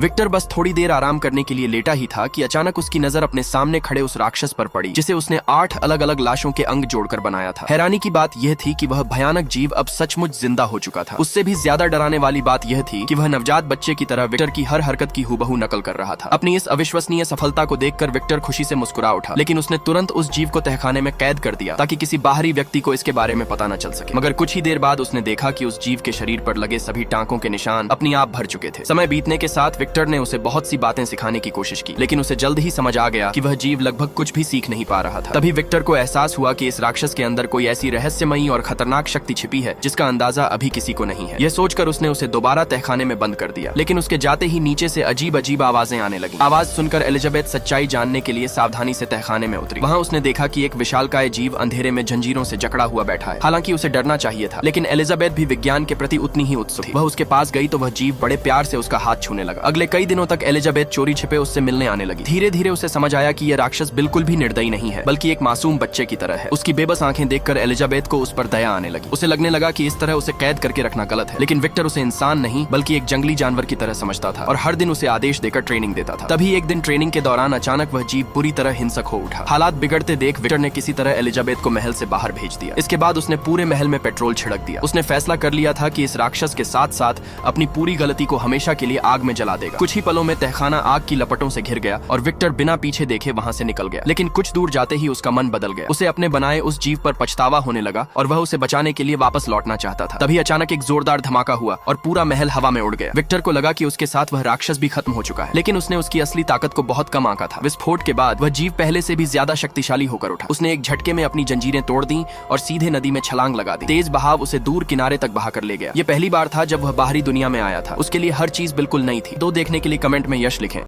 Victor बस थोड़ी देर आराम करने के लिए लेटा ही था कि अचानक उसकी नजर अपने सामने खड़े उस राक्षस पर पड़ी जिसे उसने 8 अलग अलग लाशों के अंग जोड़कर बनाया था। हैरानी की बात यह थी कि वह भयानक जीव अब सचमुच जिंदा हो चुका था। उससे भी ज्यादा डराने वाली बात यह थी कि वह नवजात बच्चे की तरह विक्टर की हर हरकत की हूबहू नकल कर रहा था। अपनी इस अविश्वसनीय सफलता को देखकर विक्टर खुशी से मुस्कुरा उठा, लेकिन उसने तुरंत उस जीव को तहखाने में कैद कर दिया ताकि किसी बाहरी व्यक्ति को इसके बारे में पता न चल सके। मगर कुछ ही देर बाद उसने देखा कि उस जीव के शरीर पर लगे सभी टांकों के निशान अपने आप भर चुके थे। समय बीतने के साथ विक्टर ने उसे बहुत सी बातें सिखाने की कोशिश की, लेकिन उसे जल्द ही समझ आ गया कि वह जीव लगभग कुछ भी सीख नहीं पा रहा था। तभी विक्टर को एहसास हुआ कि इस राक्षस के अंदर कोई ऐसी रहस्यमयी और खतरनाक शक्ति छिपी है जिसका अंदाजा अभी किसी को नहीं है। यह सोचकर उसने उसे दोबारा तहखाने में बंद कर दिया, लेकिन उसके जाते ही नीचे से अजीब अजीब आवाजें आने लगी। आवाज सुनकर एलिजाबेथ सच्चाई जानने के लिए सावधानी से तहखाने में उतरी। वहाँ उसने देखा कि एक विशालकाय जीव अंधेरे में जंजीरों से जकड़ा हुआ बैठा है। हालांकि उसे डरना चाहिए था, लेकिन एलिजाबेथ भी विज्ञान के प्रति उतनी ही उत्सुक थी। वह उसके पास गई तो वह जीव बड़े प्यार से उसका हाथ छूने लगा। अगले कई दिनों तक एलिजाबेथ चोरी छिपे उससे मिलने आने लगी। धीरे धीरे उसे समझ आया कि यह राक्षस बिल्कुल भी निर्दयी नहीं है, बल्कि एक मासूम बच्चे की तरह है। उसकी बेबस आंखें देखकर एलिजाबेथ को उस पर दया आने लगी। उसे लगने लगा कि इस तरह उसे कैद करके रखना गलत है, लेकिन विक्टर उसे इंसान नहीं बल्कि एक जंगली जानवर की तरह समझता था और हर दिन उसे आदेश देकर ट्रेनिंग देता था। तभी एक दिन ट्रेनिंग के दौरान अचानक वह जीव पूरी तरह हिंसक हो उठा। हालात बिगड़ते देख विक्टर ने किसी तरह एलिजाबेथ को महल से बाहर भेज दिया। इसके बाद उसने पूरे महल में पेट्रोल छिड़क दिया। उसने फैसला कर लिया था कि इस राक्षस के साथ साथ अपनी पूरी गलती को हमेशा के लिए आग में जला देगा। कुछ ही पलों में तहखाना आग की लपटों से घिर गया और विक्टर बिना पीछे देखे वहां से निकल गया। लेकिन कुछ दूर जाते ही उसका मन बदल गया। उसे अपने बनाए उस जीव पर पछतावा होने लगा और वह उसे बचाने के लिए वापस लौटना चाहता था। तभी अचानक एक जोरदार धमाका हुआ और पूरा महल हवा में उड़ गया। विक्टर को लगा कि उसके साथ वह राक्षस भी खत्म हो चुका है, लेकिन उसने उसकी असली ताकत को बहुत कम आंका था। विस्फोट के बाद वह जीव पहले से भी ज्यादा शक्तिशाली होकर उठा। उसने एक झटके में अपनी जंजीरें तोड़ दी और सीधे नदी में छलांग लगा दी। तेज बहाव उसे दूर किनारे तक बहाकर ले गया। ये पहली बार था जब वह बाहरी दुनिया में आया था। उसके लिए हर चीज बिल्कुल नई थी। 2 देखने के लिए कमेंट में यश लिखें।